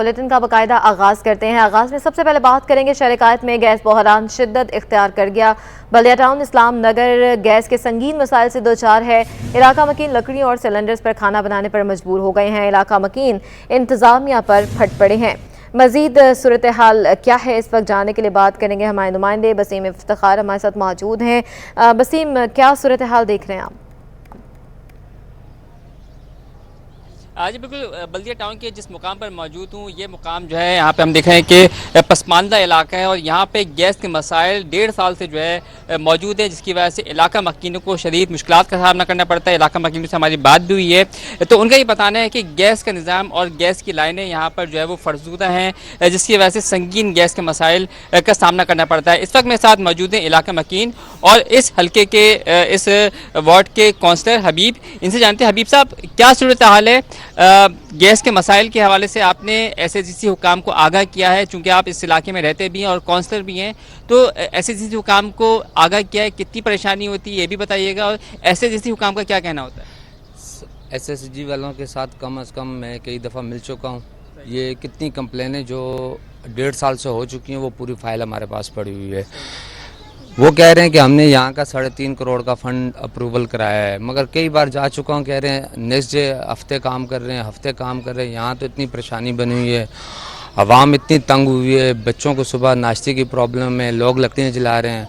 Bulletin کا باقاعدہ آغاز کرتے ہیں۔ آغاز میں سب سے پہلے بات کریں گے شہر قائد میں گیس بحران شدت اختیار کر گیا۔ بلدیہ ٹاؤن اسلام نگر گیس کے سنگین مسائل سے دوچار ہے۔ علاقہ مکین لکڑیوں اور سلنڈرز پر کھانا بنانے پر مجبور ہو گئے ہیں۔ علاقہ مکین انتظامیہ پر پھٹ پڑے ہیں۔ مزید صورتحال کیا ہے اس وقت جاننے کے لیے بات کریں گے ہمارے نمائندے بسیم افتخار ہمارے ساتھ موجود ہیں۔ بسیم، کیا صورتحال دیکھ رہے ہیں آپ؟ جی بالکل، بلدیہ ٹاؤن کے جس مقام پر موجود ہوں یہ مقام جو ہے یہاں پہ ہم دیکھ رہے ہیں کہ پسماندہ علاقہ ہے اور یہاں پہ گیس کے مسائل 1.5 سال سے جو ہے موجود ہے، جس کی وجہ سے علاقہ مکینوں کو شدید مشکلات کا سامنا کرنا پڑتا ہے۔ علاقہ مکینوں سے ہماری بات بھی ہوئی ہے تو ان کا یہ بتانا ہے کہ گیس کا نظام اور گیس کی لائنیں یہاں پر جو ہے وہ فرسودہ ہیں، جس کی وجہ سے سنگین گیس کے مسائل کا سامنا کرنا پڑتا ہے۔ اس وقت میرے ساتھ موجود ہیں علاقہ مکین اور اس حلقے کے اس وارڈ کے کونسلر حبیب، ان سے جانتے ہیں حبیب صاحب کیا صورتحال ہے؟ گیس کے مسائل کے حوالے سے آپ نے ایس ایس جی سی حکام کو آگاہ کیا ہے، چونکہ آپ اس علاقے میں رہتے بھی ہیں اور کونسلر بھی ہیں، تو ایس ایس جی سی حکام کو آگاہ کیا ہے، کتنی پریشانی ہوتی ہے یہ بھی بتائیے گا، اور ایس ایس جی سی حکام کا کیا کہنا ہوتا ہے؟ ایس ایس جی والوں کے ساتھ کم از کم میں کئی دفعہ مل چکا ہوں۔ یہ کتنی کمپلینیں جو 1.5 سال سے ہو چکی ہیں وہ پوری فائل ہمارے پاس پڑی ہوئی ہے۔ وہ کہہ رہے ہیں کہ ہم نے یہاں کا 3.5 کروڑ کا فنڈ اپروول کرایا ہے، مگر کئی بار جا چکا ہوں، کہہ رہے ہیں نیکسٹ ڈے ہفتے کام کر رہے ہیں۔ یہاں تو اتنی پریشانی بنی ہوئی ہے، عوام اتنی تنگ ہوئی ہے، بچوں کو صبح ناشتے کی پرابلم ہے، لوگ لکڑیاں جلا رہے ہیں،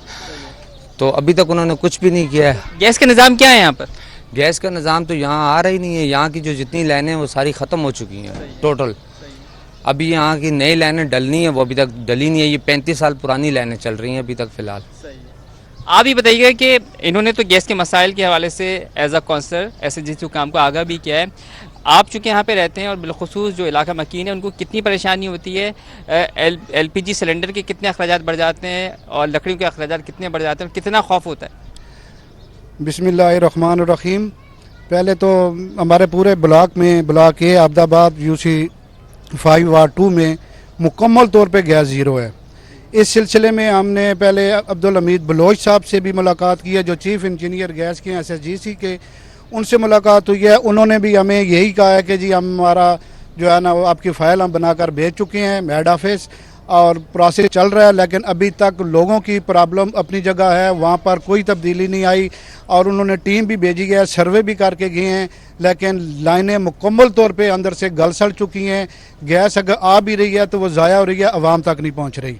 تو ابھی تک انہوں نے کچھ بھی نہیں کیا ہے۔ گیس کا نظام کیا ہے یہاں پر؟ گیس کا نظام تو یہاں آ رہا ہی نہیں ہے، یہاں کی جو جتنی لائنیں ہیں وہ ساری ختم ہو چکی ہیں ٹوٹل۔ ابھی یہاں کی نئی لائنیں ڈلنی ہیں، وہ ابھی تک ڈلی نہیں ہے، یہ 35 سال پرانی لائنیں چل رہی ہیں ابھی تک فی الحال۔ آپ ہی بتائیے گا کہ انہوں نے تو گیس کے مسائل کے حوالے سے as a counsellor S S G C حکام کو آگاہ بھی کیا ہے، آپ چونکہ یہاں پہ رہتے ہیں اور بالخصوص جو علاقہ مکین ہے ان کو کتنی پریشانی ہوتی ہے؟ ایل پی جی سلنڈر کے کتنے اخراجات بڑھ جاتے ہیں اور لکڑیوں کے اخراجات کتنے بڑھ جاتے ہیں اور کتنا خوف ہوتا ہے؟ بسم اللہ الرحمن الرحیم۔ پہلے تو ہمارے پورے بلاک میں، بلاک اے عبد آباد یو سی 5 وارڈ 2 میں مکمل طور پہ گیس زیرو ہے۔ اس سلسلے میں ہم نے پہلے عبدالحمید بلوچ صاحب سے بھی ملاقات کی ہے، جو چیف انجینئر گیس کے ہیں ایس ایس جی سی کے، ان سے ملاقات ہوئی ہے۔ انہوں نے بھی ہمیں یہی کہا ہے کہ جی ہمارا جو ہے نا وہ آپ کی فائل ہم بنا کر بھیج چکے ہیں ہیڈ آفس، اور پروسیس چل رہا ہے، لیکن ابھی تک لوگوں کی پرابلم اپنی جگہ ہے، وہاں پر کوئی تبدیلی نہیں آئی، اور انہوں نے ٹیم بھی بھیجی ہے، سروے بھی کر کے گئے ہیں، لیکن لائنیں مکمل طور پہ اندر سے گل سڑ چکی ہیں۔ گیس اگر آ بھی رہی ہے تو وہ ضائع ہو رہی ہے، عوام تک نہیں پہنچ رہی۔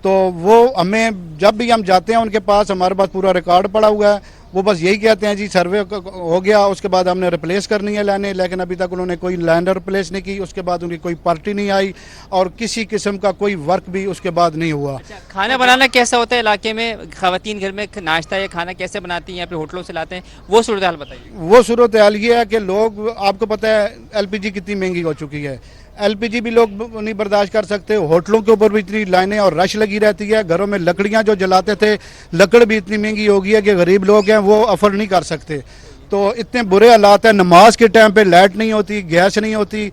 تو وہ ہمیں جب بھی ہم جاتے ہیں ان کے پاس، ہمارے پاس پورا ریکارڈ پڑا ہوا ہے، وہ بس یہی کہتے ہیں جی سروے ہو گیا، اس کے بعد ہم نے ریپلیس کرنی ہے لائنیں، لیکن ابھی تک انہوں نے کوئی لائن ریپلیس نہیں کی، اس کے بعد ان کی کوئی پارٹی نہیں آئی اور کسی قسم کا کوئی ورک بھی اس کے بعد نہیں ہوا۔ کھانا بنانا کیسا ہوتا ہے علاقے میں؟ خواتین گھر میں ناشتہ یا کھانا کیسے بناتی ہیں یا پھر ہوٹلوں سے لاتے ہیں؟ وہ صورتحال بتائیے۔ وہ صورتحال یہ ہے کہ لوگ، آپ کو پتہ ہے ایل پی جی کتنی مہنگی ہو چکی ہے، ایل پی جی بھی لوگ نہیں برداشت کر سکتے، ہوٹلوں کے اوپر بھی اتنی لائنیں اور رش لگی رہتی ہے، گھروں میں لکڑیاں جو جلاتے تھے، لکڑ بھی اتنی مہنگی ہو گئی ہے کہ غریب لوگ ہیں وہ افورڈ نہیں کر سکتے۔ تو اتنے برے حالات ہیں، نماز کے ٹائم پہ لائٹ نہیں ہوتی، گیس نہیں ہوتی،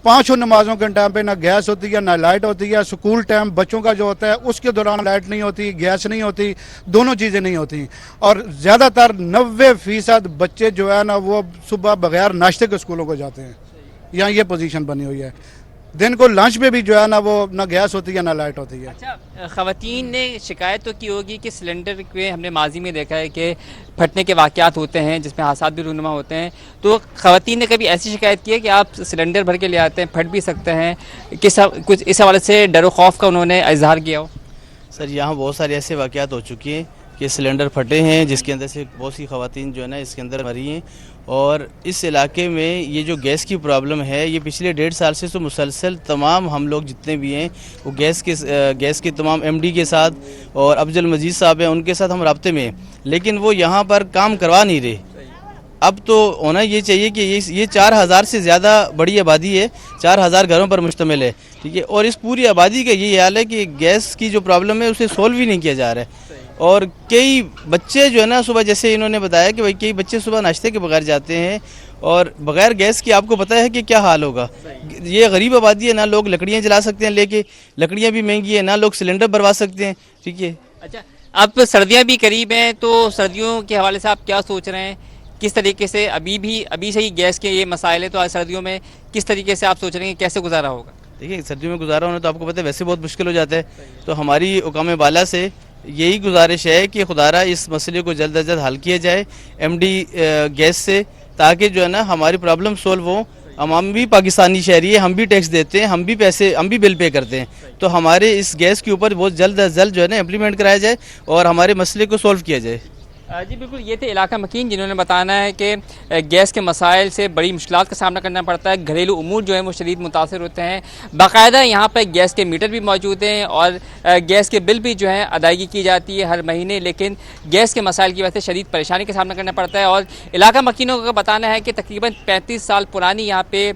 5 نمازوں کے ٹائم پہ نہ گیس ہوتی ہے نہ لائٹ ہوتی ہے، سکول ٹائم بچوں کا جو ہوتا ہے اس کے دوران لائٹ نہیں ہوتی، گیس نہیں ہوتی، دونوں چیزیں نہیں ہوتی، اور زیادہ تر 90% بچے جو ہے نا وہ صبح بغیر ناشتے کے اسکولوں کو جاتے ہیں۔ یہاں یہ پوزیشن بنی ہوئی ہے، دن کو لنچ میں بھی جو ہے نا وہ نہ گیس ہوتی ہے نہ لائٹ ہوتی ہے۔ اچھا، خواتین نے شکایت تو کی ہوگی کہ سلنڈر کے ہم نے ماضی میں دیکھا ہے کہ پھٹنے کے واقعات ہوتے ہیں جس میں حادثات بھی رونما ہوتے ہیں، تو خواتین نے کبھی ایسی شکایت کی ہے کہ آپ سلنڈر بھر کے لے آتے ہیں پھٹ بھی سکتے ہیں، کچھ اس حوالے سے ڈر و خوف کا انہوں نے اظہار کیا ہو؟ سر یہاں بہت سارے ایسے واقعات ہو چکے ہیں کہ سلنڈر پھٹے ہیں، جس کے اندر سے بہت سی خواتین جو ہے نا اس کے اندر مری ہیں، اور اس علاقے میں یہ جو گیس کی پرابلم ہے یہ پچھلے 1.5 سال سے تو مسلسل تمام ہم لوگ جتنے بھی ہیں وہ گیس کے تمام ایم ڈی کے ساتھ اور افضل مجید صاحب ہیں ان کے ساتھ ہم رابطے میں ہیں، لیکن وہ یہاں پر کام کروا نہیں رہے۔ اب تو ہونا یہ چاہیے کہ یہ 4000 سے زیادہ بڑی آبادی ہے، 4000 گھروں پر مشتمل ہے، ٹھیک ہے، اور اس پوری آبادی کا یہ حال ہے کہ گیس کی جو پرابلم ہے اسے سولو ہی نہیں کیا جا رہا ہے، اور کئی بچے جو ہے نا صبح، جیسے انہوں نے بتایا کہ بھائی کئی بچے صبح ناشتے کے بغیر جاتے ہیں، اور بغیر گیس کی آپ کو پتہ ہے کہ کیا حال ہوگا۔ یہ غریب آبادی ہے، نہ لوگ لکڑیاں جلا سکتے ہیں لے کے، لکڑیاں بھی مہنگی ہیں، نہ لوگ سلنڈر بھروا سکتے ہیں، ٹھیک ہے۔ اچھا، اب سردیاں بھی قریب ہیں تو سردیوں کے حوالے سے آپ کیا سوچ رہے ہیں؟ کس طریقے سے ابھی سے ہی گیس کے یہ مسائل ہیں، تو آج سردیوں میں کس طریقے سے آپ سوچ رہے ہیں کہ کیسے گزارا ہوگا؟ دیکھیے سردیوں میں گزارا ہونا تو آپ کو پتہ ہے ویسے بہت مشکل ہو جاتا ہے. تو ہماری حکام بالا سے یہی گزارش ہے کہ خدارہ اس مسئلے کو جلد از جلد حل کیا جائے ایم ڈی گیس سے, تاکہ جو ہے نا ہماری پرابلم سولو ہو. ہم بھی پاکستانی شہری ہیں, ہم بھی ٹیکس دیتے ہیں, ہم بھی بل پے کرتے ہیں, تو ہمارے اس گیس کے اوپر بہت جلد از جلد جو ہے نا امپلیمنٹ کرایا جائے اور ہمارے مسئلے کو سولو کیا جائے. جی بالکل, یہ تھے علاقہ مکین جنہوں نے بتانا ہے کہ گیس کے مسائل سے بڑی مشکلات کا سامنا کرنا پڑتا ہے, گھریلو امور جو ہیں وہ شدید متاثر ہوتے ہیں. باقاعدہ یہاں پہ گیس کے میٹر بھی موجود ہیں اور گیس کے بل بھی جو ہیں ادائیگی کی جاتی ہے ہر مہینے, لیکن گیس کے مسائل کی وجہ سے شدید پریشانی کا سامنا کرنا پڑتا ہے. اور علاقہ مکینوں کا بتانا ہے کہ تقریباً 35 سال پرانی یہاں پہ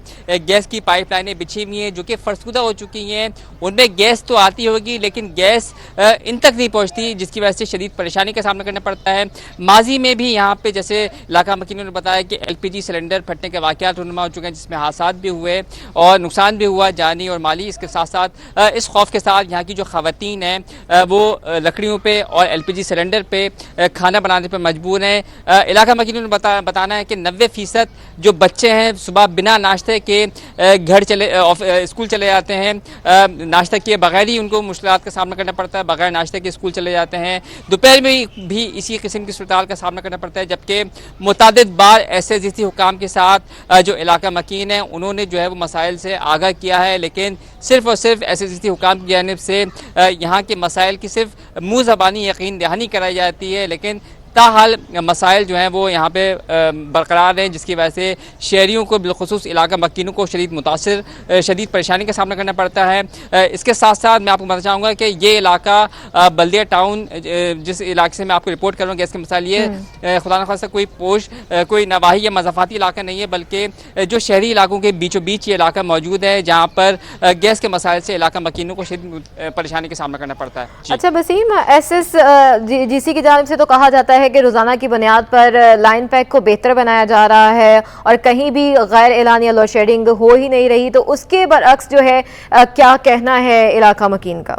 گیس کی پائپ لائنیں بچھی ہوئی ہیں جو کہ فرسودہ ہو چکی ہیں. ان میں گیس تو آتی ہوگی لیکن گیس ان تک نہیں پہنچتی, جس کی وجہ سے شدید پریشانی کا سامنا کرنا پڑتا ہے. ماضی میں بھی یہاں پہ جیسے علاقہ مکینوں نے بتایا کہ ایل پی جی سلنڈر پھٹنے کے واقعات رونما ہو چکے ہیں, جس میں حادثات بھی ہوئے اور نقصان بھی ہوا جانی اور مالی. اس کے ساتھ ساتھ اس خوف کے ساتھ یہاں کی جو خواتین ہیں وہ لکڑیوں پہ اور ایل پی جی سلنڈر پہ کھانا بنانے پہ مجبور ہیں. علاقہ مکینوں نے بتانا ہے کہ 90% جو بچے ہیں صبح بنا ناشتے کے اسکول چلے جاتے ہیں, ناشتہ کیے بغیر ہی ان کو مشکلات کا سامنا کرنا پڑتا ہے, بغیر ناشتے کے اسکول چلے جاتے ہیں. دوپہر میں بھی اسی قسم کی صورتحال کا سامنا کرنا پڑتا ہے, جبکہ متعدد بار ایسے ذاتی حکام کے ساتھ جو علاقہ مکین ہیں انہوں نے جو ہے وہ مسائل سے آگاہ کیا ہے, لیکن صرف اور صرف ایسے ذاتی حکام کی جانب سے یہاں کے مسائل کی صرف منہ زبانی یقین دہانی کرائی جاتی ہے, لیکن تاحال مسائل جو ہیں وہ یہاں پہ برقرار ہیں, جس کی وجہ سے شہریوں کو بالخصوص علاقہ مکینوں کو شدید پریشانی کا سامنا کرنا پڑتا ہے. اس کے ساتھ ساتھ میں آپ کو بتانا چاہوں گا کہ یہ علاقہ بلدیہ ٹاؤن جس علاقے سے میں آپ کو رپورٹ کر رہا ہوں گیس کے مسائل, یہ خدا نخواستہ کوئی نواحی یا مضافاتی علاقہ نہیں ہے, بلکہ جو شہری علاقوں کے بیچوں بیچ یہ علاقہ موجود ہے جہاں پر گیس کے مسائل سے علاقہ مکینوں کو شدید پریشانی کا سامنا کرنا پڑتا ہے. اچھا وسیم, ایس ایس جی سی کی جانب سے تو کہا جاتا ہے کہ روزانہ کی بنیاد پر لائن پیک کو بہتر بنایا جا رہا ہے اور کہیں بھی غیر اعلانیہ لوڈ شیڈنگ ہو ہی نہیں رہی, تو اس کے برعکس جو ہے کیا کہنا ہے علاقہ مکین کا؟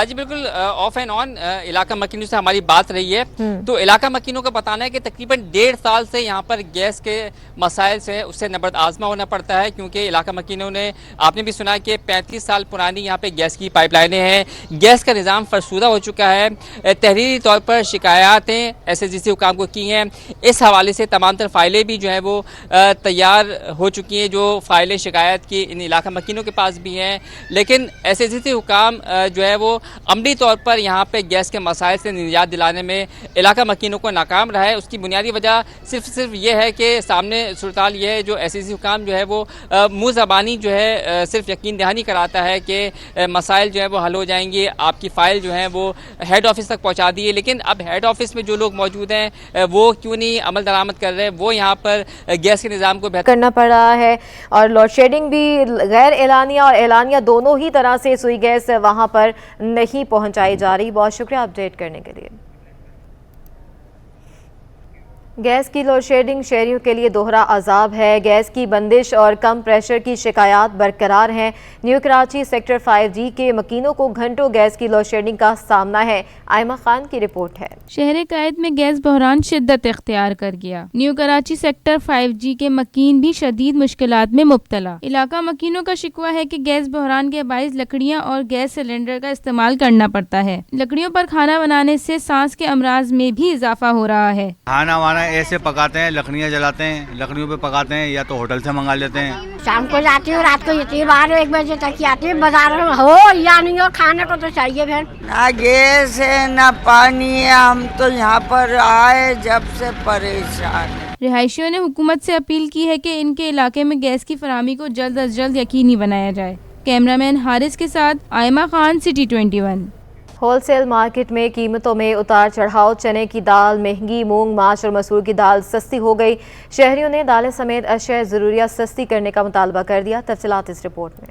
جی بالکل, آف اینڈ آن علاقہ مکینوں سے ہماری بات رہی ہے, تو علاقہ مکینوں کا بتانا ہے کہ تقریباً 1.5 سال سے یہاں پر گیس کے مسائل سے اس سے نبرد آزما ہونا پڑتا ہے, کیونکہ علاقہ مکینوں نے آپ نے بھی سنا کہ 35 سال پرانی یہاں پہ گیس کی پائپ لائنیں ہیں, گیس کا نظام فرسودہ ہو چکا ہے. تحریری طور پر شکایاتیں ایسے جیسے حکام کو کی ہیں, اس حوالے سے تمام تر فائلیں بھی جو ہیں وہ تیار ہو چکی ہیں, جو فائلیں شکایت کی ان علاقہ مکینوں کے پاس بھی ہیں, لیکن ایسے جیسے حکام جو ہے وہ عملی طور پر یہاں پہ گیس کے مسائل سے نجات دلانے میں علاقہ مکینوں کو ناکام رہا ہے. اس کی بنیادی وجہ صرف یہ ہے کہ سامنے صورتحال یہ ہے جو ایس سی حکام جو ہے وہ منہ زبانی جو ہے صرف یقین دہانی کراتا ہے کہ مسائل جو ہے وہ حل ہو جائیں گے, آپ کی فائل جو ہے وہ ہیڈ آفس تک پہنچا دیے, لیکن اب ہیڈ آفس میں جو لوگ موجود ہیں وہ کیوں نہیں عمل درآمد کر رہے, وہ یہاں پر گیس کے نظام کو بہتر کرنا پڑ رہا ہے. اور لوڈ شیڈنگ بھی غیر اعلانیہ اور اعلانیہ دونوں ہی طرح سے سوئی گیس وہاں پر نہیں پہنچائی جا رہی. بہت شکریہ اپڈیٹ کرنے کے لیے. گیس کی لوڈ شیڈنگ شہریوں کے لیے دوہرا عذاب ہے. گیس کی بندش اور کم پریشر کی شکایات برقرار ہیں. نیو کراچی سیکٹر 5G کے مکینوں کو گھنٹوں گیس کی لوڈ شیڈنگ کا سامنا ہے. آئمہ خان کی رپورٹ ہے. شہر قائد میں گیس بحران شدت اختیار کر گیا. نیو کراچی سیکٹر 5G کے مکین بھی شدید مشکلات میں مبتلا. علاقہ مکینوں کا شکوہ ہے کہ گیس بحران کے باعث لکڑیاں اور گیس سلنڈر کا استعمال کرنا پڑتا ہے. لکڑیوں پر کھانا بنانے سے سانس کے امراض میں بھی اضافہ ہو رہا ہے. کھانا وانا ایسے پکاتے ہیں, لکڑیاں جلاتے ہیں, لکڑیوں پہ پکاتے ہیں, یا تو ہوٹل سے منگا لیتے ہیں. شام کو جاتی ہوں, رات کو جاتی ہوں, 12-1 بجے تک ہی آتی ہوں. بازار ہو یا نہیں ہو, کھانے کو تو چاہیے. پھر نہ گیس ہے نہ پانی ہے, ہم تو یہاں پر آئے جب سے پریشان ہیں. رہائشیوں نے حکومت سے اپیل کی ہے کہ ان کے علاقے میں گیس کی فراہمی کو جلد از جلد یقینی بنایا جائے. کیمرہ مین حارث کے ساتھ Aima Khan, city 21. Wholesale market میں قیمتوں میں اتار چڑھاؤ. چنے کی دال مہنگی, مونگ, ماش اور مسور کی دال سستی ہو گئی. شہریوں نے دالیں سمیت اشیاء ضروریات سستی کرنے کا مطالبہ کر دیا. تفصیلات اس رپورٹ میں.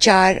4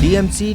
DMC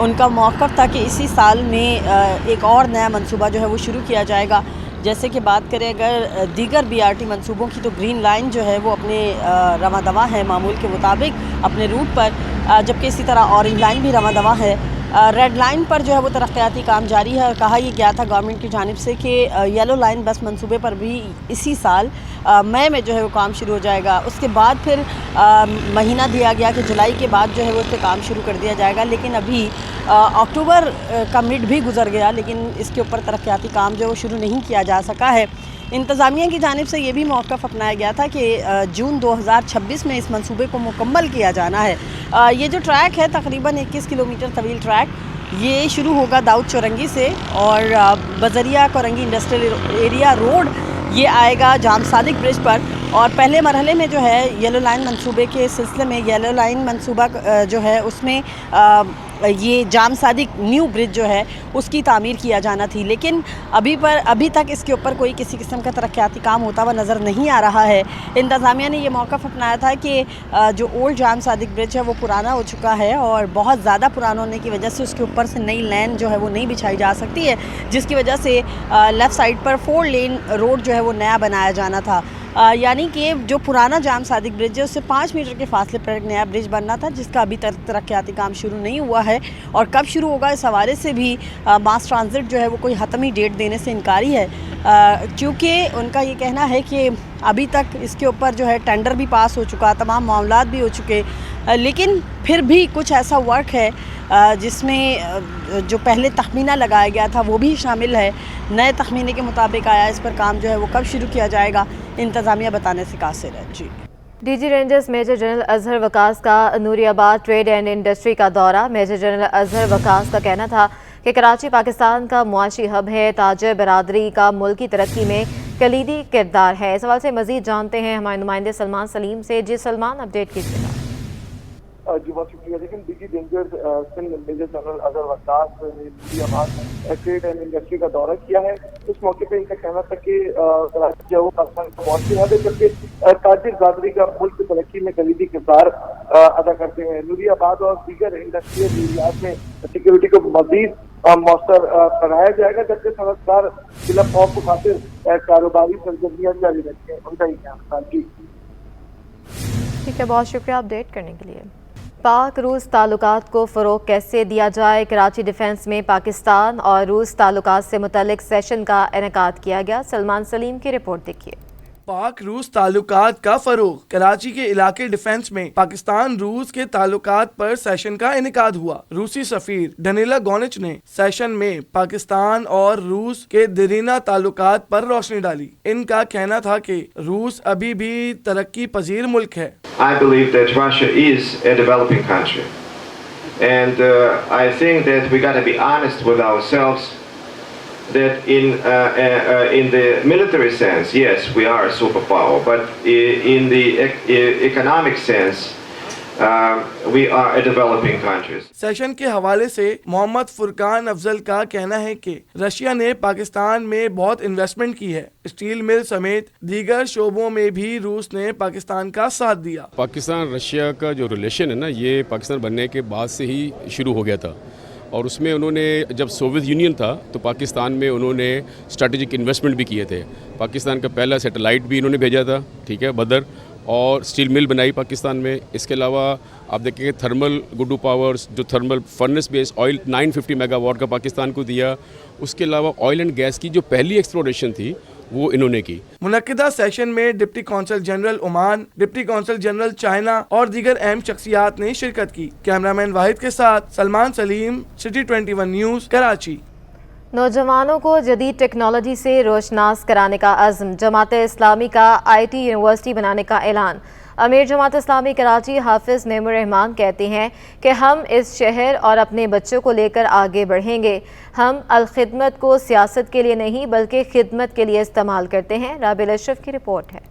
ان کا موقف تھا کہ اسی سال میں ایک اور نیا منصوبہ جو ہے وہ شروع کیا جائے گا. جیسے کہ بات کریں اگر دیگر BRT منصوبوں کی تو گرین لائن جو ہے وہ اپنے رواں دواں ہے معمول کے مطابق اپنے روٹ پر, جبکہ اسی طرح اورنج لائن بھی رواں دواں ہے. ریڈ لائن پر جو ہے وہ ترقیاتی کام جاری ہے, اور کہا یہ گیا تھا گورنمنٹ کی جانب سے کہ یلو لائن بس منصوبے پر بھی اسی سال مئی میں جو ہے وہ کام شروع ہو جائے گا. اس کے بعد پھر مہینہ دیا گیا کہ جولائی کے بعد جو ہے وہ اس پہ کام شروع کر دیا جائے گا, لیکن ابھی اکتوبر کا مڈ بھی گزر گیا لیکن اس کے اوپر ترقیاتی کام جو ہے وہ شروع نہیں کیا جا سکا ہے. انتظامیہ کی جانب سے یہ بھی موقف اپنایا گیا تھا کہ جون 2026 میں اس منصوبے کو مکمل کیا جانا ہے. یہ جو ٹریک ہے تقریباً 21 کلومیٹر طویل ٹریک, یہ شروع ہوگا داؤد چورنگی سے اور بذریعہ کورنگی انڈسٹریل ایریا روڈ یہ آئے گا جام صادق برج پر. اور پہلے مرحلے میں جو ہے یلو لائن منصوبے کے سلسلے میں یلو لائن منصوبہ جو ہے اس میں یہ جام صادق نیو برج جو ہے اس کی تعمیر کیا جانا تھی, لیکن ابھی تک اس کے اوپر کوئی کسی قسم کا ترقیاتی کام ہوتا ہوا نظر نہیں آ رہا ہے. انتظامیہ نے یہ موقف اپنایا تھا کہ جو اولڈ جام صادق برج ہے وہ پرانا ہو چکا ہے اور بہت زیادہ پرانا ہونے کی وجہ سے اس کے اوپر سے نئی لین جو ہے وہ نہیں بچھائی جا سکتی ہے, جس کی وجہ سے لیفٹ سائڈ پر 4 لین روڈ جو ہے وہ نیا بنایا جانا تھا. یعنی کہ جو پرانا جام صادق برج ہے اس سے 5 میٹر کے فاصلے پر ایک نیا برج بننا تھا, جس کا ابھی تک ترقیاتی کام شروع نہیں ہوا ہے, اور کب شروع ہوگا اس حوالے سے بھی ماس ٹرانزٹ جو ہے وہ کوئی حتمی ڈیٹ دینے سے انکاری ہے, کیونکہ ان کا یہ کہنا ہے کہ ابھی تک اس کے اوپر جو ہے ٹینڈر بھی پاس ہو چکا, تمام معاملات بھی ہو چکے, لیکن پھر بھی کچھ ایسا ورک ہے جس میں جو پہلے تخمینہ لگایا گیا تھا وہ بھی شامل ہے. نئے تخمینے کے مطابق آیا اس پر کام جو ہے وہ کب شروع کیا جائے گا انتظامیہ بتانے سے قاصر ہے. جی DG rangers major general Azhar Waqas کا نوری آباد ٹریڈ اینڈ انڈسٹری کا دورہ. میجر جنرل اظہر وقاص کا کہنا تھا کہ کراچی پاکستان کا معاشی ہب ہے, تاجر برادری کا ملکی ترقی میں کلیدی کردار ہے. اس حوالے سے مزید جانتے ہیں ہمارے نمائندے سلمان سلیم سے. جی سلمان, اپڈیٹ کیجیے گا. جی بہت شکریہ. لیکن DG rangers Sindh major general Azhar Waqas نے نوری آباد ٹریڈ اینڈ انڈسٹری کا دورہ کیا ہے. اس موقع پہ ان کا کہنا تھا کہ کراچی جو ہے پاکستان کا معاشی ہب ہے, جبکہ تاجر برادری کا ملک کی ترقی میں کلیدی کردار ادا کرتے ہیں. نوری آباد اور دیگر انڈسٹریل ایریاز میں سیکورٹی کو مزید مؤثر بنایا جائے گا, جبکہ صنعتکار بلا خوف و خاطر کاروباری سرگرمیاں جاری رکھیں. ان کا یہ کہنا تھا. ٹھیک ہے, بہت شکریہ اپڈیٹ کرنے کے لیے. پاک روس تعلقات کو فروغ کیسے دیا جائے, کراچی ڈیفنس میں پاکستان اور روس تعلقات سے متعلق سیشن کا انعقاد کیا گیا. سلمان سلیم کی رپورٹ دیکھیے. پاک روس تعلقات کا فروغ, کراچی کے علاقے ڈیفنس میں پاکستان روس کے تعلقات پر سیشن کا انعقاد ہوا. روسی سفیر ڈنیلا گونچ نے سیشن میں پاکستان اور روس کے دیرینہ تعلقات پر روشنی ڈالی. ان کا کہنا تھا کہ روس ابھی بھی ترقی پذیر ملک ہے. I believe that Russia is a developing country, and I think that we got to be honest with ourselves that in the military sense, yes, we are a superpower, but in the economic sense, we are a developing country. Session کے حوالے سے محمد فرقان افضل کا کہنا ہے کہ Russia نے پاکستان میں بہت انویسٹمنٹ کی ہے. اسٹیل مل سمیت دیگر شعبوں میں بھی روس نے پاکستان کا ساتھ دیا. پاکستان رشیا کا جو ریلیشن ہے نا, یہ پاکستان بننے کے بعد سے ہی شروع ہو گیا تھا, اور اس میں انہوں نے جب سوویت یونین تھا تو پاکستان میں انہوں نے اسٹریٹجک انویسٹمنٹ بھی کیے تھے. پاکستان کا پہلا سیٹلائٹ بھی انہوں نے بھیجا تھا, ٹھیک ہے, بدر, اور اسٹیل مل بنائی پاکستان میں. اس کے علاوہ آپ دیکھیں گے تھرمل گڈو پاورز, جو thermal furnace base oil 950 mega what کا پاکستان کو دیا. اس کے علاوہ آئل اینڈ گیس کی جو پہلی ایکسپلوریشن تھی وہ انہوں نے کی. منعقدہ سیشن میں deputy council general Oman, deputy council general China اور دیگر اہم شخصیات نے شرکت کی. کیمرامین واحد کے ساتھ سلمان سلیم, سٹی 21 نیوز, کراچی. نوجوانوں کو جدید ٹیکنالوجی سے روشناس کرانے کا عزم, جماعت اسلامی کا IT یونیورسٹی بنانے کا اعلان. امیر جماعت اسلامی کراچی حافظ نعیم الرحمان کہتے ہیں کہ ہم اس شہر اور اپنے بچوں کو لے کر آگے بڑھیں گے. ہم الخدمت کو سیاست کے لیے نہیں بلکہ خدمت کے لیے استعمال کرتے ہیں. رابل اشرف کی رپورٹ ہے.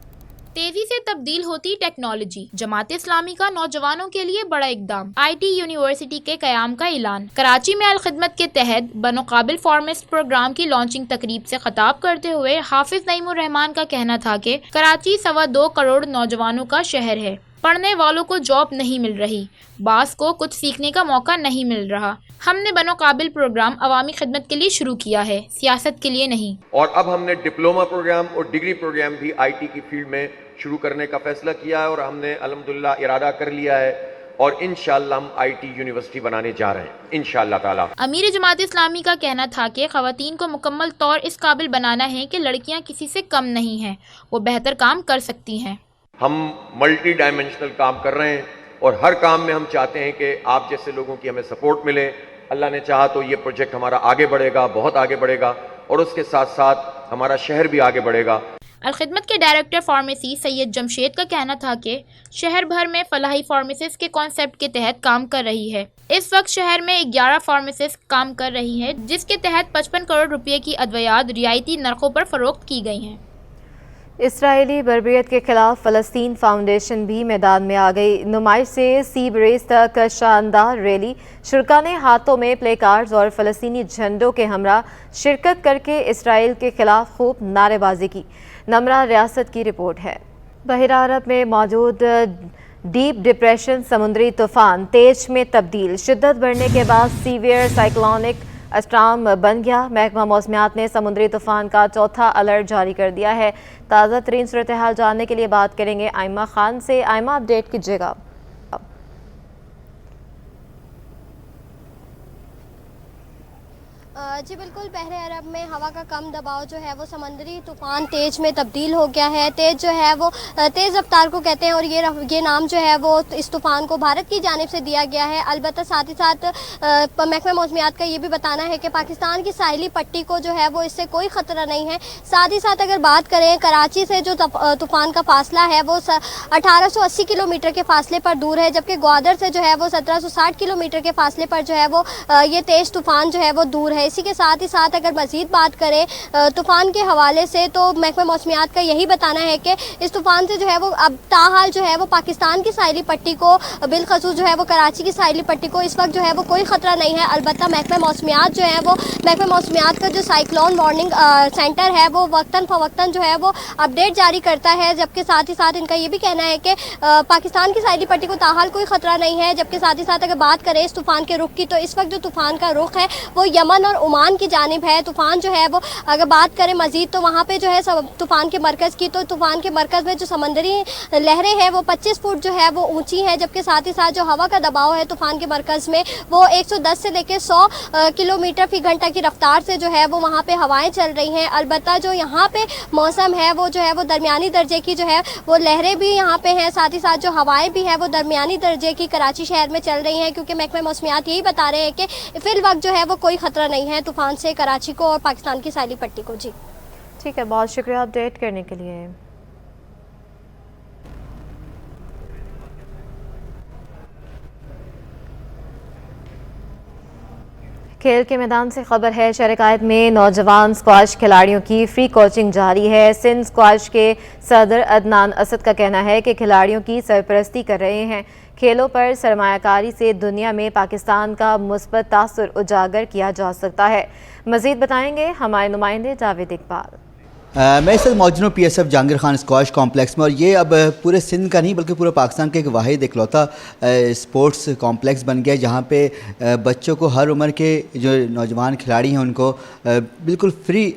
تیزی سے تبدیل ہوتی ٹیکنالوجی, جماعت اسلامی کا نوجوانوں کے لیے بڑا اقدام, IT یونیورسٹی کے قیام کا اعلان. کراچی میں الخدمت کے تحت بنو قابل فارمسٹ پروگرام کی لانچنگ تقریب سے خطاب کرتے ہوئے حافظ نعیم الرحمان کا کہنا تھا کہ کراچی 2.25 کروڑ نوجوانوں کا شہر ہے. پڑھنے والوں کو جاب نہیں مل رہی, بعض کو کچھ سیکھنے کا موقع نہیں مل رہا. ہم نے بنو قابل پروگرام عوامی خدمت کے لیے شروع کیا ہے، سیاست کے لیے نہیں۔ اور اب ہم نے ڈپلومہ پروگرام اور ڈگری پروگرام بھی آئی ٹی کی فیلڈ میں شروع کرنے کا فیصلہ کیا ہے، اور ہم نے الحمدللہ ارادہ کر لیا ہے، اور انشاءاللہ ہم آئی ٹی یونیورسٹی بنانے جا رہے ہیں انشاءاللہ تعالی۔ امیر جماعت اسلامی کا کہنا تھا کہ خواتین کو مکمل طور اس قابل بنانا ہے کہ لڑکیاں کسی سے کم نہیں ہیں، وہ بہتر کام کر سکتی ہیں۔ ہم ملٹی ڈائمینشنل کام کر رہے ہیں، اور ہر کام میں ہم چاہتے ہیں کہ آپ جیسے لوگوں کی ہمیں سپورٹ ملے۔ اللہ نے چاہا تو یہ پروجیکٹ ہمارا آگے بڑھے گا، بہت آگے بڑھے گا، اور اس کے ساتھ ساتھ ہمارا شہر بھی آگے بڑھے گا۔ الخدمت کے ڈائریکٹر فارمیسی سید جمشید کا کہنا تھا کہ شہر بھر میں فلاحی فارمیسسٹ کے کانسیپٹ کے تحت کام کر رہی ہے۔ اس وقت شہر میں 11 فارمیسسٹ کام کر رہی ہیں، جس کے تحت 55 کروڑ روپے کی ادویات رعایتی نرخوں پر فروخت کی گئی ہیں۔ اسرائیلی بربریت کے خلاف فلسطین فاؤنڈیشن بھی میدان میں آ گئی۔ نمائش سے سی بریز تک شاندار ریلی، شرکاء نے ہاتھوں میں پلے کارڈز اور فلسطینی جھنڈوں کے ہمراہ شرکت کر کے اسرائیل کے خلاف خوب نعرے بازی کی۔ نمرہ ریاست کی رپورٹ ہے۔ بحیرہ عرب میں موجود ڈیپ ڈپریشن سمندری طوفان تیج میں تبدیل، شدت بڑھنے کے بعد سیویئر سائیکلونک اسٹارم بن گیا۔ محکمہ موسمیات نے سمندری طوفان کا چوتھا الرٹ جاری کر دیا ہے۔ تازہ ترین صورتحال جاننے کے لیے بات کریں گے آئمہ خان سے۔ آئمہ، اپڈیٹ کیجیے گا۔ جی بالکل، بحر عرب میں ہوا کا کم دباؤ جو ہے وہ سمندری طوفان تیج میں تبدیل ہو گیا ہے۔ تیج جو ہے وہ تیز رفتار کو کہتے ہیں، اور یہ نام جو ہے وہ اس طوفان کو بھارت کی جانب سے دیا گیا ہے۔ البتہ ساتھ ہی ساتھ محکمہ موسمیات کا یہ بھی بتانا ہے کہ پاکستان کی ساحلی پٹی کو جو ہے وہ اس سے کوئی خطرہ نہیں ہے۔ ساتھ ہی ساتھ اگر بات کریں کراچی سے جو طوفان کا فاصلہ ہے وہ 1880 کلومیٹر کے فاصلے پر دور ہے، جبکہ گوادر سے جو ہے وہ 1760 کلومیٹر کے فاصلے پر جو ہے وہ یہ تیز طوفان جو ہے وہ دور ہے۔ اسی کے ساتھ ہی ساتھ اگر مزید بات کریں طوفان کے حوالے سے، تو محکمہ موسمیات کا یہی بتانا ہے کہ اس طوفان سے جو ہے وہ اب تاحال جو ہے وہ پاکستان کی ساحلی پٹی کو، بالخصوص جو ہے وہ کراچی کی ساحلی پٹی کو اس وقت جو ہے وہ کوئی خطرہ نہیں ہے۔ البتہ محکمہ موسمیات جو ہے وہ محکمہ موسمیات کا جو سائیکلون وارننگ سینٹر ہے وہ وقتاً فوقتاً جو ہے وہ اپڈیٹ جاری کرتا ہے، جبکہ ساتھ ہی ساتھ ان کا یہ بھی کہنا ہے کہ پاکستان کی ساحلی پٹی کو تاحال کوئی خطرہ نہیں ہے۔ جبکہ ساتھ ہی ساتھ اگر بات کریں اس طوفان کے رخ کی، تو اس وقت جو طوفان کا رخ ہے وہ یمن اور عمان کی جانب ہے۔ طوفان جو ہے وہ اگر بات کریں مزید، تو وہاں پہ جو ہے طوفان کے مرکز کی، تو طوفان کے مرکز میں جو سمندری لہریں ہیں وہ 25 فٹ جو ہے وہ اونچی ہیں، جبکہ ساتھ ہی ساتھ جو ہوا کا دباؤ ہے طوفان کے مرکز میں وہ 110 سے لے کے 100 کلومیٹر فی گھنٹہ کی رفتار سے جو ہے وہ وہاں پہ ہوائیں چل رہی ہیں۔ البتہ جو یہاں پہ موسم ہے وہ جو ہے وہ درمیانی درجے کی جو ہے وہ لہریں بھی یہاں پہ ہیں، ساتھ ہی ساتھ جو ہوائیں بھی ہیں وہ درمیانی درجے کی کراچی شہر میں چل رہی ہیں، کیونکہ محکمہ موسمیات یہی بتا رہے ہیں کہ فی الوقت جو ہے وہ کوئی خطرہ نہیں ہے طوفان سے کراچی کو اور پاکستان کی ساحلی پٹی کو۔ جی ٹھیک ہے، بہت شکریہ اپڈیٹ کرنے کے لیے۔ کھیل کے میدان سے خبر ہے، شہر قائد میں نوجوان اسکواش کھلاڑیوں کی فری کوچنگ جاری ہے۔ سندھ اسکواش کے صدر عدنان اسد کا کہنا ہے کہ کھلاڑیوں کی سرپرستی کر رہے ہیں۔ کھیلوں پر سرمایہ کاری سے دنیا میں پاکستان کا مثبت تاثر اجاگر کیا جا سکتا ہے۔ مزید بتائیں گے ہمارے نمائندے جاوید اقبال۔ میں اس وقت موجود ہوں P S F Jahangir Khan squash complex میں، اور یہ اب پورے سندھ کا نہیں بلکہ پورے پاکستان کا ایک واحد اکلوتا اسپورٹس کمپلیکس بن گیا ہے، جہاں پہ بچوں کو ہر عمر کے جو نوجوان کھلاڑی ہیں ان کو بالکل فری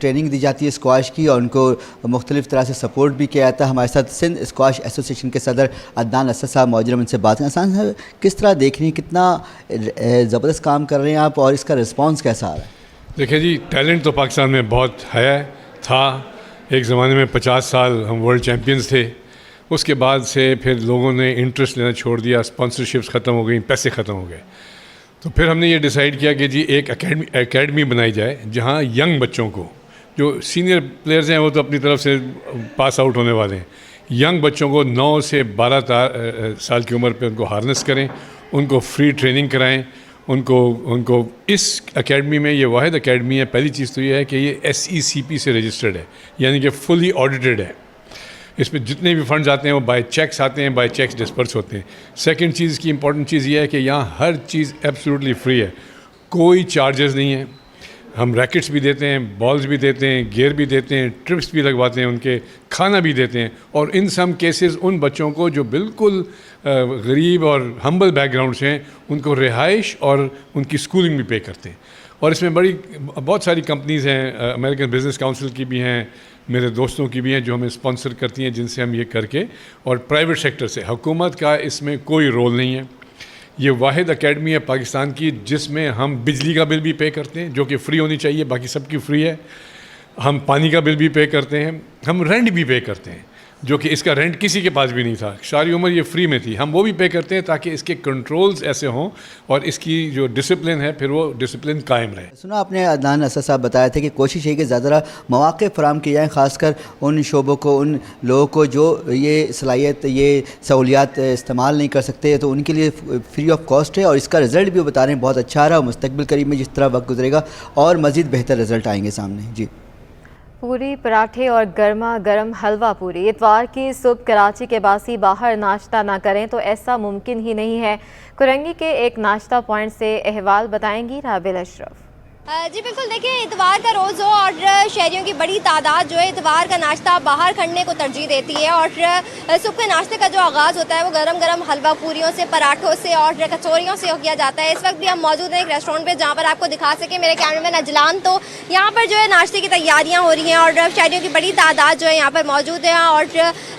ٹریننگ دی جاتی ہے اسکواش کی، اور ان کو مختلف طرح سے سپورٹ بھی کیا جاتا ہے۔ ہمارے ساتھ سندھ اسکواش ایسوسی ایشن کے صدر عدنان اسد صاحب موجود ہیں، ان سے بات کریں۔ عدنان صاحب، کس طرح دیکھ رہے ہیں، کتنا زبردست کام کر رہے ہیں آپ، اور اس کا رسپانس کیسا آ رہا ہے؟ دیکھیں جی، ٹیلنٹ تو پاکستان میں بہت ہے، تھا ایک زمانے میں 50 سال ہم ورلڈ چیمپئنز تھے، اس کے بعد سے پھر لوگوں نے انٹرسٹ لینا چھوڑ دیا، اسپانسرشپس ختم ہو گئی، پیسے ختم ہو گئے، تو پھر ہم نے یہ ڈیسائیڈ کیا کہ جی ایک اکیڈمی بنائی جائے جہاں ینگ بچوں کو، جو سینئر پلیئرز ہیں وہ تو اپنی طرف سے پاس آؤٹ ہونے والے ہیں، ینگ بچوں کو 9 سے 12 سال کی عمر پہ ان کو ہارنس کریں، ان کو فری ٹریننگ کرائیں، ان کو اس اکیڈمی میں، یہ واحد اکیڈمی ہے۔ پہلی چیز تو یہ ہے کہ یہ SECP سے رجسٹرڈ ہے، یعنی کہ فلی آڈیٹڈ ہے، اس میں جتنے بھی فنڈز آتے ہیں وہ بائی چیکس آتے ہیں، بائی چیکس ڈسپرس ہوتے ہیں۔ سیکنڈ چیز کی امپورٹنٹ چیز یہ ہے کہ یہاں ہر چیز ایبسولوٹلی فری ہے، کوئی چارجز نہیں ہیں، ہم ریکٹس بھی دیتے ہیں, بالز بھی دیتے ہیں, گیئر بھی دیتے ہیں, ٹرپس بھی لگواتے ہیں, ان کے کھانا بھی دیتے ہیں, اور ان سم کیسز ان بچوں کو جو بالکل غریب اور ہمبل بیک گراؤنڈ سے ہیں ان کو رہائش اور ان کی اسکولنگ بھی پے کرتے ہیں. اور اس میں بہت ساری کمپنیز ہیں, امریکن بزنس کاؤنسل کی بھی ہیں, میرے دوستوں کی بھی ہیں جو ہمیں اسپانسر کرتی ہیں, جن سے ہم یہ کر کے, اور پرائیویٹ سیکٹر سے. حکومت کا اس میں کوئی رول نہیں ہے. یہ واحد اکیڈمی ہے پاکستان کی جس میں ہم بجلی کا بل بھی پے کرتے ہیں جو کہ فری ہونی چاہیے, باقی سب کی فری ہے. ہم پانی کا بل بھی پے کرتے ہیں, ہم رینٹ بھی پے کرتے ہیں جو کہ اس کا رینٹ کسی کے پاس بھی نہیں تھا, ساری عمر یہ فری میں تھی. ہم وہ بھی پے کرتے ہیں تاکہ اس کے کنٹرولز ایسے ہوں اور اس کی جو ڈسپلن ہے پھر وہ ڈسپلن قائم رہے. سنا آپ نے عدنان اسد صاحب بتایا تھا کہ کوشش ہے کہ زیادہ مواقع فراہم کیے جائیں, خاص کر ان شعبوں کو, ان لوگوں کو جو یہ صلاحیت, یہ سہولیات استعمال نہیں کر سکتے, تو ان کے لیے فری آف کاسٹ ہے. اور اس کا رزلٹ بھی وہ بتا رہے ہیں بہت اچھا آ رہا ہے, مستقبل قریب میں جس طرح وقت گزرے گا اور مزید بہتر رزلٹ آئیں گے سامنے. جی, پوری, پراٹھے اور گرما گرم حلوہ پوری. اتوار کی صبح کراچی کے باسی باہر ناشتہ نہ کریں تو ایسا ممکن ہی نہیں ہے. کرنگی کے ایک ناشتہ پوائنٹ سے احوال بتائیں گی رابل اشرف. جی بالکل, دیکھیں اتوار کا روز ہو اور شہریوں کی بڑی تعداد جو ہے اتوار کا ناشتہ باہر کھانے کو ترجیح دیتی ہے, اور صبح کے ناشتے کا جو آغاز ہوتا ہے وہ گرم گرم حلوہ پوریوں سے, پراٹھوں سے اور کچوریوں سے کیا جاتا ہے. اس وقت بھی ہم موجود ہیں ایک ریسٹورینٹ پہ جہاں پر آپ کو دکھا سکیں میرے کیمرے مین اجلان. تو یہاں پر جو ہے ناشتے کی تیاریاں ہو رہی ہیں اور شہریوں کی بڑی تعداد جو ہے یہاں پر موجود ہے, اور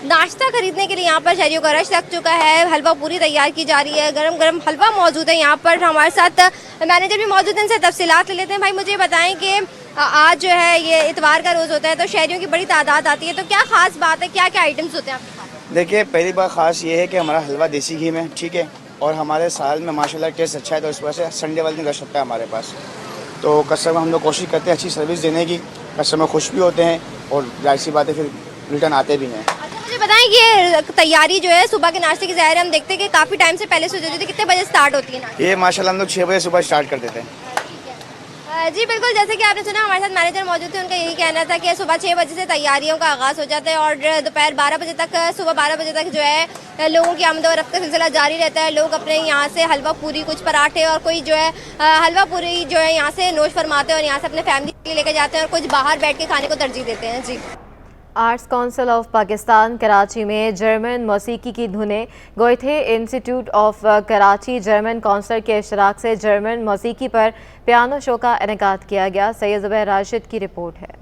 ناشتہ خریدنے کے لیے یہاں پر شہریوں کا رش لگ چکا ہے. حلوہ پوری تیار کی جا رہی ہے, گرم گرم حلوہ موجود ہے یہاں پر. ہمارے ساتھ مینیجر بھی موجود ہیں, ان سے تفصیلات لے لیتے ہیں. بھائی مجھے بتائیں کہ آج جو ہے یہ اتوار کا روز ہوتا ہے تو شہریوں کی بڑی تعداد آتی ہے, تو کیا خاص بات ہے, کیا کیا آئٹمس ہوتے ہیں آپ کے پاس؟ دیکھیے, پہلی بات خاص یہ ہے کہ ہمارا حلوہ دیسی گھی میں, ٹھیک ہے, اور ہمارے سال میں ماشاءاللہ ٹیسٹ اچھا ہے, تو اس وجہ سے سنڈے والے دن رش ہوتا ہے ہمارے پاس. تو کسٹمر ہم لوگ کوشش کرتے ہیں اچھی سروس دینے کی, کسٹمر خوش بھی ہوتے ہیں اور ظاہر سی بات ہے پھر ریٹرن آتے بھی ہیں. مجھے بتائیں کہ تیاری جو ہے صبح کے ناشتے کی, ظاہر ہے ہم دیکھتے ہیں کہ کافی ٹائم سے پہلے سے ہو جاتی ہے, کتنے بجے اسٹارٹ ہوتی ہے نا؟ یہ ماشاءاللہ ہم لوگ 6 بجے صبح اسٹارٹ کر دیتے ہیں. جی بالکل, جیسے کہ آپ نے سنا ہمارے ساتھ مینیجر موجود تھے, ان کا یہی کہنا تھا کہ صبح 6 بجے سے تیاریوں کا آغاز ہو جاتا ہے اور دوپہر 12 بجے تک, صبح 12 بجے تک جو ہے لوگوں کی آمد و رفت کا سلسلہ جاری رہتا ہے. لوگ اپنے یہاں سے حلوہ پوری, کچھ پراٹھے اور کوئی جو ہے حلوہ پوری جو ہے یہاں سے نوش فرماتے ہیں اور یہاں سے اپنے فیملی کے لیے لے کے جاتے ہیں, اور کچھ باہر بیٹھ کے کھانے کو ترجیح دیتے ہیں. جی, arts council of Pakistan Karachi میں جرمن موسیقی کی دھنیں. Goethe institute of Karachi German council کے اشتراک سے جرمن موسیقی پر پیانو شو کا انعقاد کیا گیا. سید زبیر راشد کی رپورٹ ہے.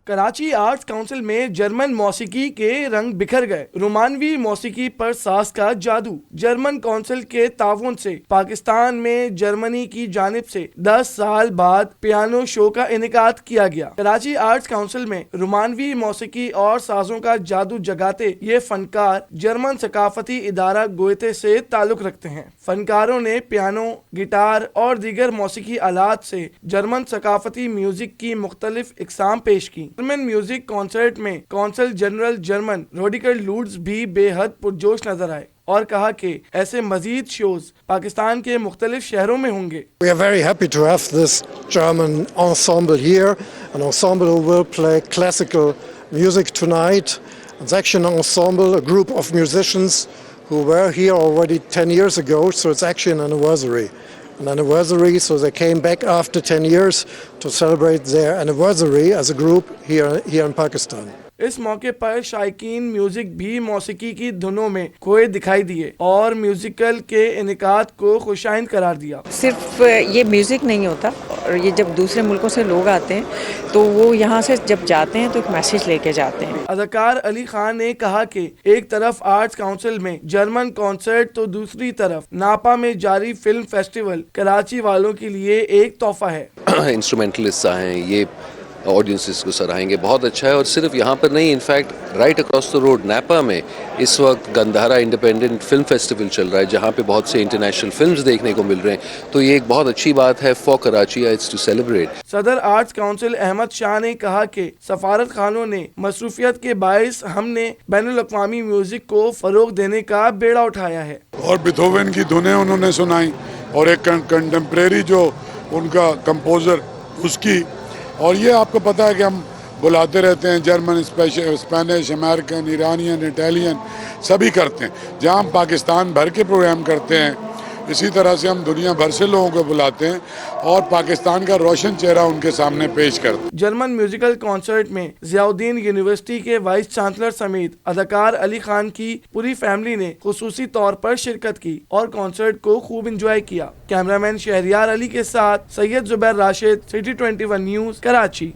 کراچی آرٹس کونسل میں جرمن موسیقی کے رنگ بکھر گئے. رومانوی موسیقی پر ساز کا جادو. جرمن کونسل کے تعاون سے پاکستان میں جرمنی کی جانب سے 10 سال بعد پیانو شو کا انعقاد کیا گیا. کراچی آرٹس کونسل میں رومانوی موسیقی اور سازوں کا جادو جگاتے یہ فنکار جرمن ثقافتی ادارہ گوئتے سے تعلق رکھتے ہیں. فنکاروں نے پیانو, گٹار اور دیگر موسیقی آلات سے جرمن ثقافتی میوزک کی مختلف اقسام پیش کی. جرمن میوزک کانسرٹ میں کونسل جنرل جرمن روڈیکر لوڈز بھی بے حد پرجوش نظر آئے اور کہا کہ ایسے مزید شوز پاکستان کے مختلف شہروں میں ہوں گے. We are very happy to have this German ensemble here, an ensemble who will play classical music tonight. It's actually an ensemble, a group of musicians who were here already 10 years ago, so it's actually an anniversary. So they came back after 10 years to celebrate their anniversary as a group here in Pakistan. اس موقع پر شائقین music بھی موسیقی کی دھنوں میں کھوئے دکھائی دیے اور musical کے انعقاد کو خوشائند قرار دیا. صرف یہ میوزک نہیں ہوتا, اور یہ جب دوسرے ملکوں سے لوگ آتے ہیں تو وہ یہاں سے جب جاتے ہیں تو ایک میسیج لے کے جاتے ہیں. اداکار علی خان نے کہا کہ ایک طرف آرٹس کونسل میں جرمن کانسرٹ تو دوسری طرف ناپا میں جاری فلم فیسٹیول کراچی والوں کے لیے ایک تحفہ ہے. انسٹرومنٹلسٹ ہیں, یہ آڈینسز کو سراہیں گے, بہت اچھا ہے. اور صرف یہاں پر نہیں, in fact right across the road NIPA میں اس وقت گندھارا انڈیپینڈنٹ فلم فیسٹیول چل رہا ہے جہاں پہ بہت سے انٹرنیشنل فلمز دیکھنے کو مل رہے ہیں, تو یہ ایک بہت اچھی بات ہے for Karachi, it's to celebrate. صدر آرٹس کونسل احمد شاہ نے کہا کہ سفارت خانوں نے مصروفیت کے باعث ہم نے بین الاقوامی میوزک کو فروغ دینے کا بیڑا اٹھایا ہے. اور بیتھوون کی دھنیں انہوں نے سنائی, اور ایک کنٹمپریری جو ان کا کمپوزر اس کی, اور یہ آپ کو پتہ ہے کہ ہم بلاتے رہتے ہیں German, Spanish, American, Iranian, Italian سبھی کرتے ہیں. جہاں ہم پاکستان بھر کے پروگرام کرتے ہیں اسی طرح سے ہم دنیا بھر سے لوگوں کو بلاتے ہیں اور پاکستان کا روشن چہرہ ان کے سامنے پیش کرتے ہیں. جرمن میوزیکل کانسرٹ میں ضیاء الدین یونیورسٹی کے وائس چانسلر سمیت اداکار علی خان کی پوری فیملی نے خصوصی طور پر شرکت کی اور کانسرٹ کو خوب انجوائے کیا. کیمرامین شہریار علی کے ساتھ Syed Zubair Rashid, city 21 news, Karachi.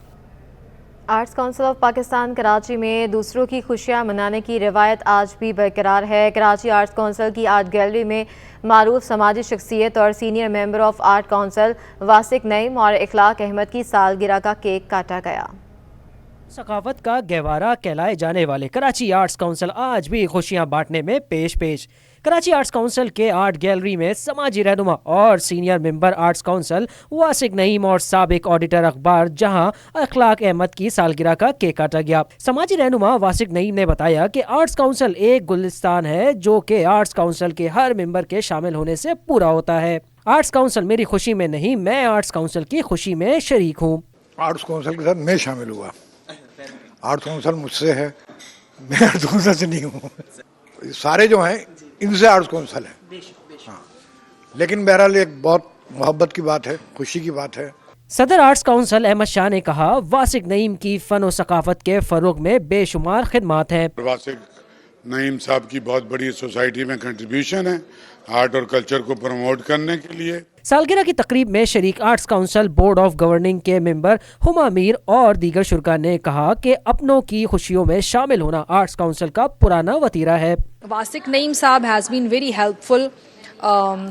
Arts council of Pakistan Karachi میں دوسروں کی خوشیاں منانے کی روایت آج بھی برقرار ہے. کراچی آرٹس کونسل کی آرٹ گیلری میں معروف سماجی شخصیت اور senior member of art council Wasiq Naeem اور اخلاق احمد کی سالگرہ کا کیک کاٹا گیا. ثقافت کا گہوارہ کہلائے جانے والے کراچی آرٹس کونسل آج بھی خوشیاں بانٹنے میں پیش. کراچی آرٹس کونسل کے آرٹ گیلری میں سماجی رہنما اور senior member arts council Wasiq Naeem اور سابق آڈیٹر اخبار جہاں اخلاق احمد کی سالگرہ کا کیک کاٹا گیا. سماجی رہنما واسق نعیم نے بتایا کہ آرٹس کونسل ایک گلستان ہے جو کہ آرٹس کونسل کے ہر ممبر کے شامل ہونے سے پورا ہوتا ہے. آرٹس کونسل میری خوشی میں نہیں، میں آرٹس کونسل کی خوشی میں شریک ہوں. آرٹس کونسل کے ساتھ میں شامل ہوا. آرٹس کونسل مجھ سے ہے، میں آرٹس کونسل سے نہیں ہوں. سارے جو ہیں ان سے آرٹس کونسل ہے. ہاں، لیکن بہرحال ایک بہت محبت کی بات ہے، خوشی کی بات ہے. صدر آرٹس کونسل احمد شاہ نے کہا واسق نعیم کی فن و ثقافت کے فروغ میں بے شمار خدمات ہیں. واسق نعیم صاحب کی بہت بڑی سوسائٹی میں کنٹریبیوشن ہے آرٹ اور کلچر کو پروموٹ کرنے کے لیے. سالگرہ کی تقریب میں شریک arts council board of governing کے ممبر ہما میر اور دیگر شرکاء نے کہا کہ اپنوں کی خوشیوں میں شامل ہونا آرٹس کونسل کا پرانا وتیرہ ہے. واسق نعیم صاحب has been very helpful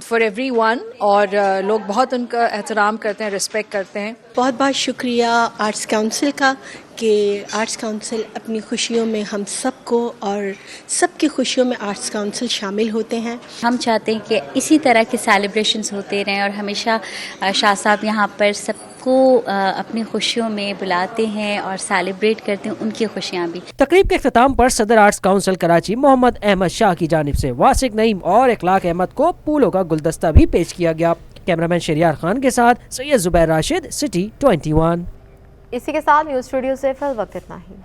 for everyone, اور لوگ بہت ان کا احترام کرتے ہیں، رسپیکٹ کرتے ہیں. بہت بہت شکریہ آرٹس کونسل کا کہ آرٹس کونسل اپنی خوشیوں میں ہم سب کو اور سب کی خوشیوں میں آرٹس کونسل شامل ہوتے ہیں. ہم چاہتے ہیں کہ اسی طرح کے سیلیبریشنز ہوتے رہیں اور ہمیشہ شاہ صاحب یہاں پر سب کو اپنی خوشیوں میں بلاتے ہیں اور سیلیبریٹ کرتے ہیں ان کی خوشیاں بھی. تقریب کے اختتام پر صدر آرٹس کونسل کراچی محمد احمد شاہ کی جانب سے واسق نعیم اور اخلاق احمد کو پھولوں کا گلدستہ بھی پیش کیا گیا. کیمرامین شہریار خان کے ساتھ سید زبیر راشد، سٹی 21. اسی کے ساتھ نیوز اسٹوڈیو سے فی الوقت اتنا ہی.